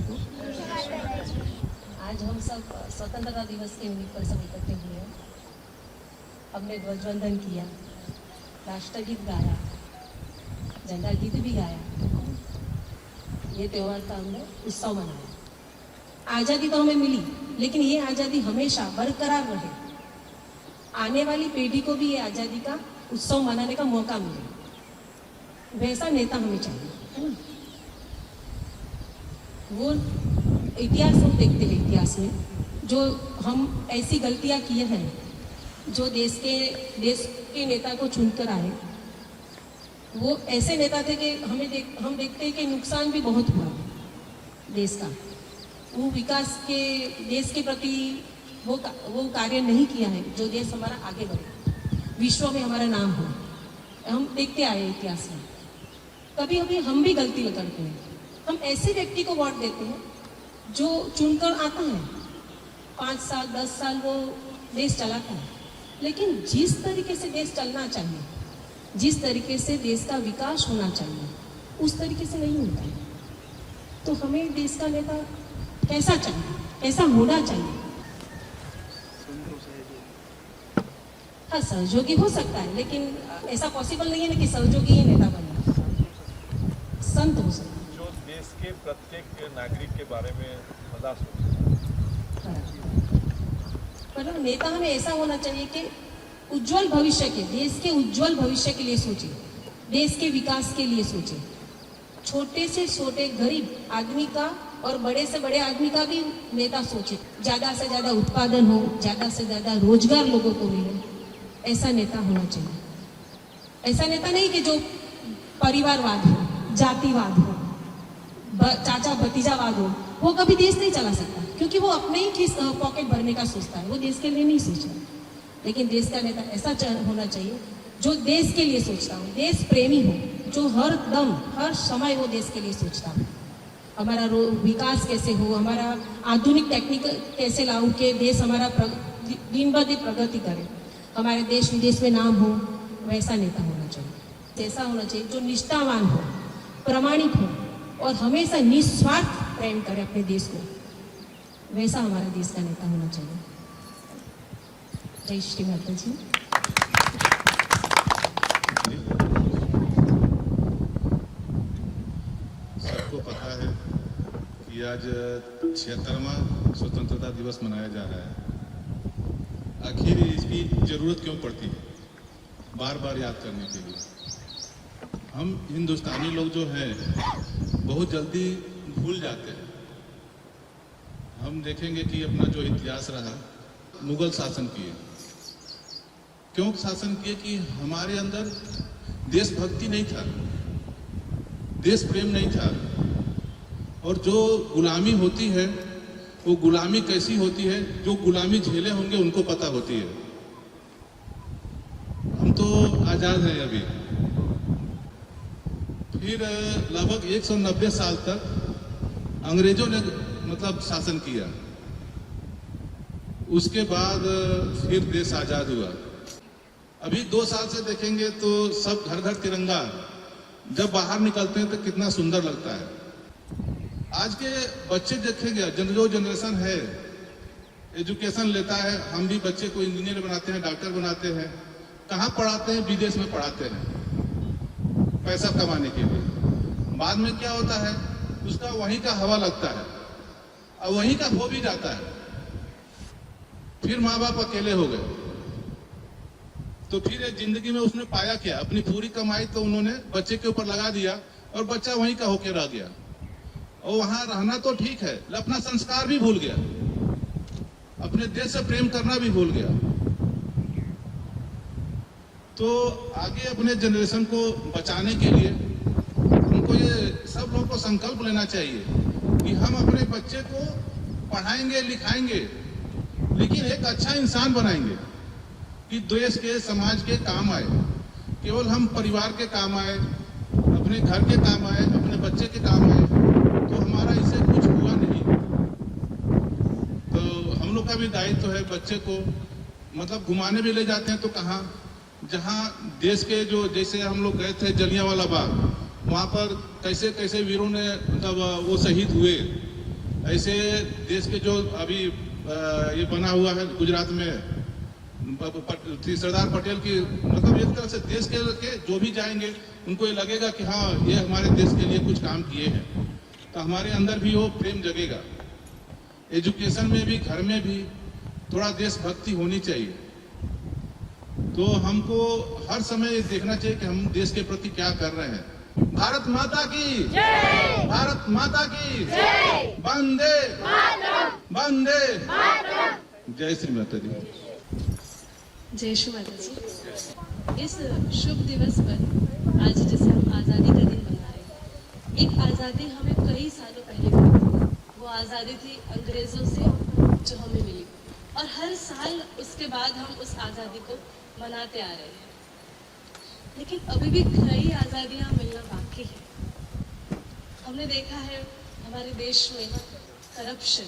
को। आज हम सब स्वतंत्रता दिवस के निमित्त पर सब इकट्ठे हुए हैं। हमने ध्वजवंदन किया, राष्ट्रगीत गाया, झंडा गीत भी गाया। ये त्यौहार का हमने उत्सव मनाया। आज़ादी तो हमें मिली, लेकिन ये आज़ादी हमेशा बरकरार रहे, आने वाली पीढ़ी को भी ये आज़ादी का उत्सव मनाने का मौका मिले, वैसा नेता हमें चाहिए, है ना। वो इतिहास हम देखते हैं, इतिहास में जो हम ऐसी गलतियां किए हैं, जो देश के नेता को चुनकर आए, वो ऐसे नेता थे कि हम देखते हैं कि नुकसान भी बहुत हुआ देश का। वो विकास के देश के प्रति वो कार्य नहीं किया है जो देश हमारा आगे बढ़े, विश्व में हमारा नाम हो। हम देखते आए इतिहास में। कभी कभी हम भी गलती करते हैं, हम ऐसे व्यक्ति को वोट देते हैं जो चुनकर आता है, 5 साल 10 साल वो देश चलाता है, लेकिन जिस तरीके से देश चलना चाहिए, जिस तरीके से देश का विकास होना चाहिए, उस तरीके से नहीं होता है। तो हमें देश का नेता कैसा चाहिए, कैसा होना चाहिए? हाँ, सहयोगी हो सकता है, लेकिन ऐसा पॉसिबल नहीं है ना कि सहयोगी ही नेता बने। संत हो सकता है जो देश के प्रत्येक नागरिक के बारे में सदा सोचता है। मतलब नेता हमें ऐसा होना चाहिए कि उज्जवल भविष्य के, देश के उज्जवल भविष्य के लिए सोचे, देश के विकास के लिए सोचे। छोटे से छोटे गरीब आदमी का और बड़े से बड़े आदमी का भी नेता सोचे। ज्यादा से ज्यादा उत्पादन हो, ज्यादा से ज्यादा रोजगार लोगों को मिले, ऐसा नेता होना चाहिए। ऐसा नेता नहीं कि जो परिवारवाद हो, जातिवाद हो, चाचा भतीजावाद हो, वो कभी देश नहीं चला सकता, क्योंकि वो अपने ही पॉकेट भरने का सोचता है, वो देश के लिए नहीं सोचता। लेकिन देश का नेता ऐसा होना चाहिए जो देश के लिए सोचता हो, देश प्रेमी हो, जो हर दम हर समय वो देश के लिए सोचता हो। हमारा विकास कैसे हो, हमारा आधुनिक टेक्निक कैसे लाऊं कि देश हमारा दिन ब दिन प्रगति करे, हमारे देश विदेश में नाम हो, वैसा नेता होना चाहिए। ऐसा होना चाहिए जो निष्ठावान हो, प्रामाणिक हो और हमेशा निस्वार्थ प्रेम करे अपने देश को, वैसा हमारा देश का नेता होना चाहिए। जय श्री माता जी। सबको पता है कि आज 76वां स्वतंत्रता दिवस मनाया जा रहा है। आखिर इसकी जरूरत क्यों पड़ती है बार बार याद करने के लिए? हम हिंदुस्तानी लोग जो हैं बहुत जल्दी भूल जाते हैं। हम देखेंगे कि अपना जो इतिहास रहा, मुगल शासन किए, क्यों शासन किए? कि हमारे अंदर देशभक्ति नहीं था, देश प्रेम नहीं था। और जो गुलामी होती है वो गुलामी कैसी होती है, जो गुलामी झेले होंगे उनको पता होती है। हम तो आजाद हैं अभी, फिर लगभग 190 साल तक अंग्रेजों ने मतलब शासन किया, उसके बाद फिर देश आजाद हुआ। अभी 2 साल से देखेंगे तो सब घर घर तिरंगा, जब बाहर निकलते हैं तो कितना सुंदर लगता है। आज के बच्चे देखेंगे, जो जनरेशन है, एजुकेशन लेता है, हम भी बच्चे को इंजीनियर बनाते हैं, डॉक्टर बनाते हैं, कहाँ पढ़ाते हैं? विदेश में पढ़ाते हैं पैसा कमाने के लिए। बाद में क्या होता है? उसका वहीं का हवा लगता है और वहीं का हो भी जाता है। फिर माँ बाप अकेले हो गए, तो फिर जिंदगी में उसने पाया क्या? अपनी पूरी कमाई तो उन्होंने बच्चे के ऊपर लगा दिया और बच्चा वहीं का होके रह गया। और वहां रहना तो ठीक है, अपना संस्कार भी भूल गया, अपने देश से प्रेम करना भी भूल गया। तो आगे अपने जनरेशन को बचाने के लिए हमको ये सब लोगों को संकल्प लेना चाहिए कि हम अपने बच्चे को पढ़ाएंगे लिखाएंगे, लेकिन एक अच्छा इंसान बनाएंगे कि देश के समाज के काम आए। केवल हम परिवार के काम आए, अपने घर के काम आए, अपने बच्चे के काम आए, तो हमारा इससे कुछ हुआ नहीं। तो हम लोग का भी दायित्व है बच्चे को मतलब घुमाने भी ले जाते हैं तो कहाँ, जहाँ देश के जो, जैसे हम लोग गए थे जलियांवाला बाग, वहाँ पर कैसे कैसे वीरों ने मतलब वो शहीद हुए, ऐसे देश के जो अभी ये बना हुआ है गुजरात में सरदार पटेल की, मतलब एक तरह से देश के जो भी जाएंगे उनको ये लगेगा कि हाँ ये हमारे देश के लिए कुछ काम किए हैं, तो हमारे अंदर भी वो प्रेम जगेगा। एजुकेशन में भी, घर में भी थोड़ा देशभक्ति होनी चाहिए। तो हमको हर समय देखना चाहिए कि हम देश के प्रति क्या कर रहे हैं। भारत माता की जय, भारत माता की जय, वंदे मातरम, वंदे मातरम। जय श्री माता दी। जय श्री माता जी। इस शुभ दिवस पर आज जैसे हम आज़ादी का दिन मना रहे हैं, एक आज़ादी हमें कई सालों पहले मिली। वो आज़ादी थी अंग्रेज़ों से जो हमें मिली, और हर साल उसके बाद हम उस आज़ादी को मनाते आ रहे हैं। लेकिन अभी भी कई आज़ादियाँ मिलना बाकी है। हमने देखा है हमारे देश में करप्शन,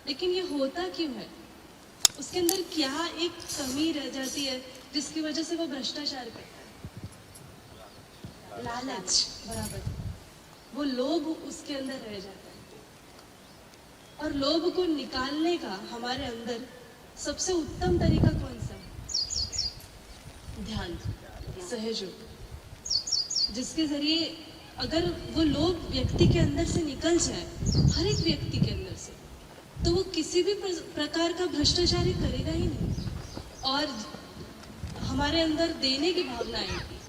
लेकिन ये होता क्यों है? उसके अंदर क्या एक कमी रह जाती है जिसकी वजह से वो भ्रष्टाचार करता है? लालच, बराबर। वो लोभ उसके अंदर रह जाता है, और लोभ को निकालने का हमारे अंदर सबसे उत्तम तरीका कौन सा है? ध्यान, सहयोग, जिसके जरिए अगर वो लोभ व्यक्ति के अंदर से निकल जाए, हर एक व्यक्ति के अंदर से, तो वो किसी भी प्रकार का भ्रष्टाचार करेगा ही नहीं, और हमारे अंदर देने की भावना आएगी।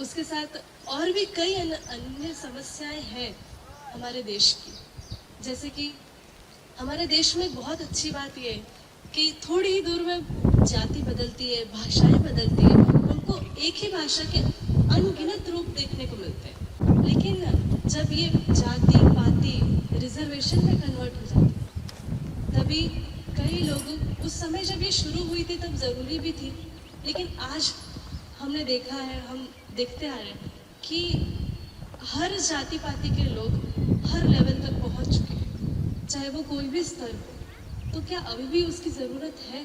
उसके साथ और भी कई अन्य समस्याएं हैं हमारे देश की। जैसे कि हमारे देश में बहुत अच्छी बात यह है कि थोड़ी ही दूर में जाति बदलती है, भाषाएं बदलती है, हमको एक ही भाषा के अनगिनत रूप देखने को मिलते हैं। लेकिन जब ये जाति पाति रिजर्वेशन में कन्वर्ट हो जाती है, तभी कई लोगों, उस समय जब ये शुरू हुई थी तब ज़रूरी भी थी, लेकिन आज हमने देखा है, हम देखते आ रहे हैं कि हर जाति पाति के लोग हर लेवल तक पहुंच चुके हैं, चाहे वो कोई भी स्तर हो। तो क्या अभी भी उसकी ज़रूरत है?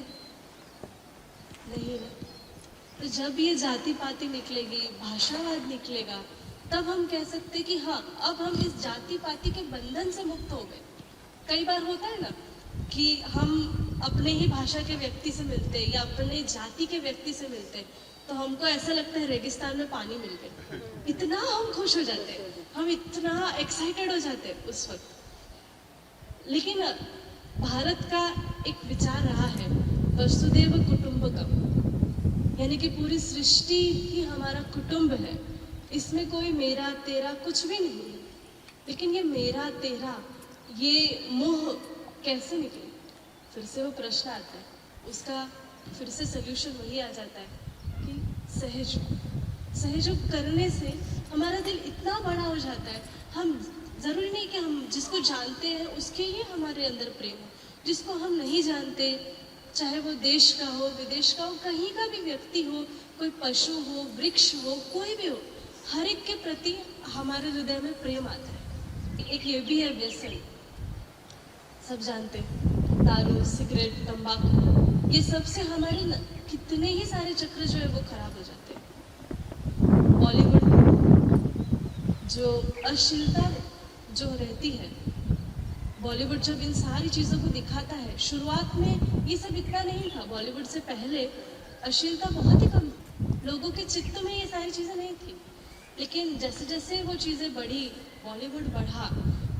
नहीं है। तो जब ये जाति पाति निकलेगी, भाषावाद निकलेगा, तब हम कह सकते हैं कि हाँ, अब हम इस जाति पाति के बंधन से मुक्त हो गए। कई बार होता है ना कि हम अपने ही भाषा के व्यक्ति से मिलते हैं या अपने जाति के व्यक्ति से मिलते हैं, तो हमको ऐसा लगता है रेगिस्तान में पानी मिल गया, इतना हम खुश हो जाते हैं, हम इतना एक्साइटेड हो जाते हैं उस वक्त। लेकिन भारत का एक विचार रहा है वसुदेव कुटुंबकम, यानी कि पूरी सृष्टि ही हमारा कुटुंब है, इसमें कोई मेरा तेरा कुछ भी नहीं। लेकिन ये मेरा तेरा, ये मोह कैसे निकले? फिर से वो प्रश्न आता है, उसका फिर से सल्यूशन वही आ जाता है कि सहयोग करने से हमारा दिल इतना बड़ा हो जाता है। हम जरूरी नहीं कि हम जिसको जानते हैं उसके ही हमारे अंदर प्रेम हो, जिसको हम नहीं जानते, चाहे वो देश का हो, विदेश का हो, कहीं का भी व्यक्ति हो, कोई पशु हो, वृक्ष हो, कोई भी हो, हर एक के प्रति हमारे हृदय में प्रेम आता है। एक ये भी है व्यसन, सब जानते हैं, दारू, सिगरेट, तंबाकू, ये सबसे हमारे कितने ही सारे चक्र जो है वो खराब हो जाते हैं। बॉलीवुड जो अश्लीलता जो रहती है, बॉलीवुड जब इन सारी चीज़ों को दिखाता है, शुरुआत में ये सब इतना नहीं था। बॉलीवुड से पहले अश्लीलता बहुत ही कम, लोगों के चित्त में ये सारी चीज़ें नहीं थी। लेकिन जैसे जैसे वो चीज़ें बढ़ी, बॉलीवुड बढ़ा,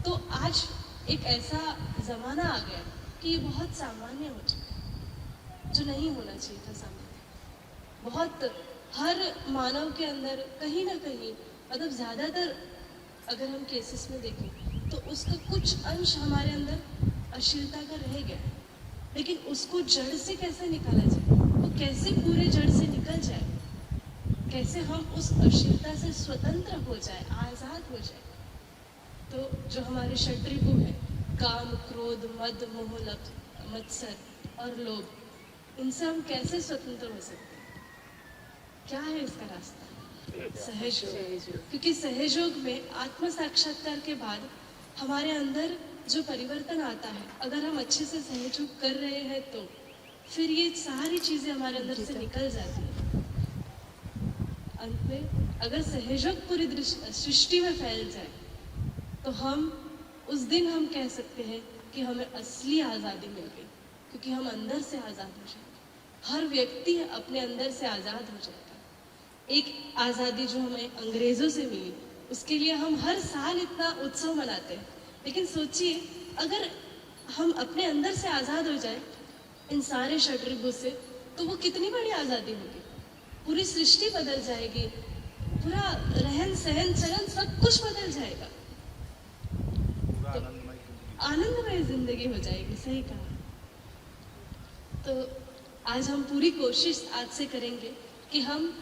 तो आज एक ऐसा ज़माना आ गया कि ये बहुत सामान्य हो चुका, जो नहीं होना चाहिए था सामान्य। बहुत हर मानव के अंदर कहीं ना कहीं, मतलब ज़्यादातर अगर हम केसेस में देखें तो उसका कुछ अंश हमारे अंदर अश्लीलता का रह गया है। लेकिन उसको जड़ से कैसे निकाला जाए, वो कैसे पूरे जड़ से निकल जाए, कैसे हम उस अश्लीलता से स्वतंत्र हो जाए, आज़ाद हो जाए। तो जो हमारे षड्रिपु है, काम, क्रोध, मद, मोह, मत्सर और लोभ, इनसे हम कैसे स्वतंत्र हो सकते हैं? क्या है इसका रास्ता? सहयोग। क्योंकि सहयोग में आत्म साक्षात्कार के बाद हमारे अंदर जो परिवर्तन आता है, अगर हम अच्छे से सहयोग कर रहे हैं तो फिर ये सारी चीजें हमारे अंदर से निकल जाती है। अंत में अगर सहयोग पूरी सृष्टि में फैल जाए तो हम उस दिन हम कह सकते हैं कि हमें असली आज़ादी मिल गई, क्योंकि हम अंदर से आज़ाद हो जाएंगे। हर व्यक्ति अपने अंदर से आज़ाद हो जाएगा। एक आज़ादी जो हमें अंग्रेज़ों से मिली, उसके लिए हम हर साल इतना उत्सव मनाते हैं। लेकिन सोचिए, अगर हम अपने अंदर से आज़ाद हो जाए इन सारे शटरिगों से, तो वो कितनी बड़ी आज़ादी होगी। पूरी सृष्टि बदल जाएगी, पूरा रहन सहन चलन सब कुछ बदल जाएगा, पूरा आनंदमय जिंदगी। आनंदमय जिंदगी हो जाएगी। सही कहा। तो आज हम पूरी कोशिश आज से करेंगे कि हम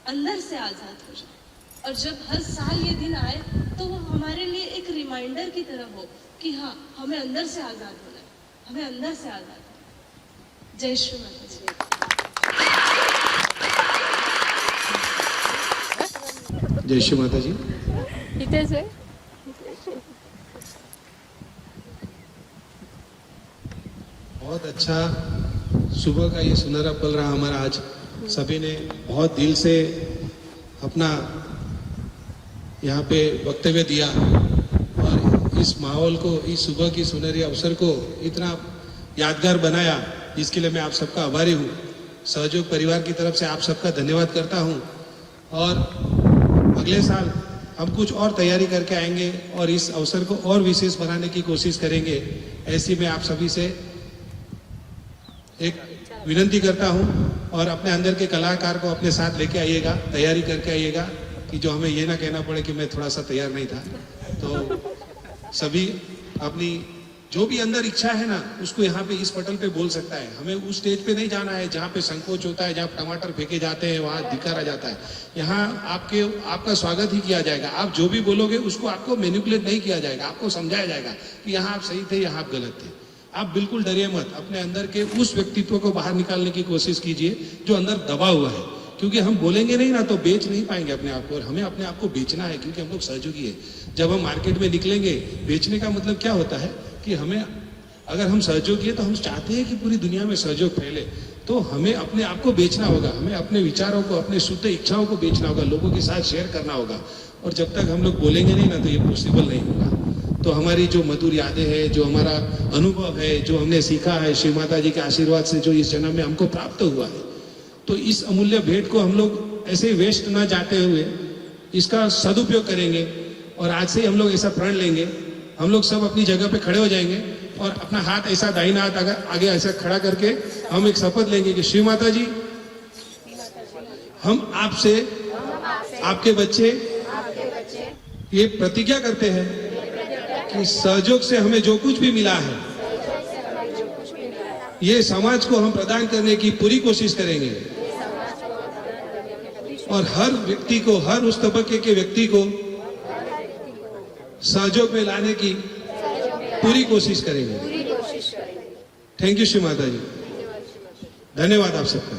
अंदर से आज़ाद हो जाएं, और जब हर साल ये दिन आए तो वो हमारे लिए एक रिमाइंडर की तरह हो कि हाँ, हमें अंदर से आज़ाद होना है, हमें अंदर से आज़ाद होना है। जय श्री माता जी। जय श्री माता जी। इथेच आहे. बहुत अच्छा सुबह का ये सुनहरा पल रहा हमारा आज। सभी ने बहुत दिल से अपना यहाँ पे वक्तव्य दिया और इस माहौल को, इस सुबह की सुनहरी अवसर को इतना यादगार बनाया, इसके लिए मैं आप सबका आभारी हूँ। सहयोग परिवार की तरफ से आप सबका धन्यवाद करता हूँ। और अगले साल हम कुछ और तैयारी करके आएंगे और इस अवसर को और विशेष बनाने की कोशिश करेंगे। ऐसी मैं आप सभी से एक विनती करता हूं, और अपने अंदर के कलाकार को अपने साथ लेके आइएगा, तैयारी करके आइएगा, कि जो हमें ये ना कहना पड़े कि मैं थोड़ा सा तैयार नहीं था। तो सभी अपनी जो भी अंदर इच्छा है ना, उसको यहाँ पे इस पटल पे बोल सकता है। हमें उस स्टेज पे नहीं जाना है जहाँ पे संकोच होता है, जहाँ टमाटर फेंके जाते हैं, वहाँ धिक्कारा जाता है। यहाँ आपका स्वागत ही किया जाएगा। आप जो भी बोलोगे उसको आपको मैनिपुलेट नहीं किया जाएगा, आपको समझाया जाएगा कि यहाँ आप सही थे, यहाँ आप गलत थे। आप बिल्कुल डरिए मत, अपने अंदर के उस व्यक्तित्व को बाहर निकालने की कोशिश कीजिए जो अंदर दबा हुआ है, क्योंकि हम बोलेंगे नहीं ना तो बेच नहीं पाएंगे अपने आप को, और हमें अपने आप को बेचना है, क्योंकि हम लोग सहयोगी है। जब हम मार्केट में निकलेंगे, बेचने का मतलब क्या होता है कि हमें, अगर हम सहयोगी है तो हम चाहते हैं कि पूरी दुनिया में सहयोग फैले, तो हमें अपने आप को बेचना होगा, हमें अपने विचारों को, अपने शुद्ध इच्छाओं को बेचना होगा, लोगों के साथ शेयर करना होगा। और जब तक हम लोग बोलेंगे नहीं ना तो ये पॉसिबल नहीं होगा। तो हमारी जो मधुर यादें हैं, जो हमारा अनुभव है, जो हमने सीखा है श्री माता जी के आशीर्वाद से, जो इस जन्म में हमको प्राप्त हुआ है, तो इस अमूल्य भेंट को हम लोग ऐसे वेस्ट ना जाते हुए इसका सदुपयोग करेंगे। और आज से हम लोग ऐसा प्रण लेंगे, हम लोग सब अपनी जगह पे खड़े हो जाएंगे और अपना हाथ ऐसा, दाहिना हाथ आगे ऐसा खड़ा करके हम एक शपथ लेंगे कि श्री माता जी, हम आपसे, आपके बच्चे ये प्रतिज्ञा करते हैं कि सहयोग से हमें जो कुछ भी मिला है, ये समाज को हम प्रदान करने की पूरी कोशिश करेंगे, और हर व्यक्ति को, हर उस तबके के व्यक्ति को सहयोग में लाने की पूरी कोशिश करेंगे। थैंक यू श्री माता जी, धन्यवाद आप सबका।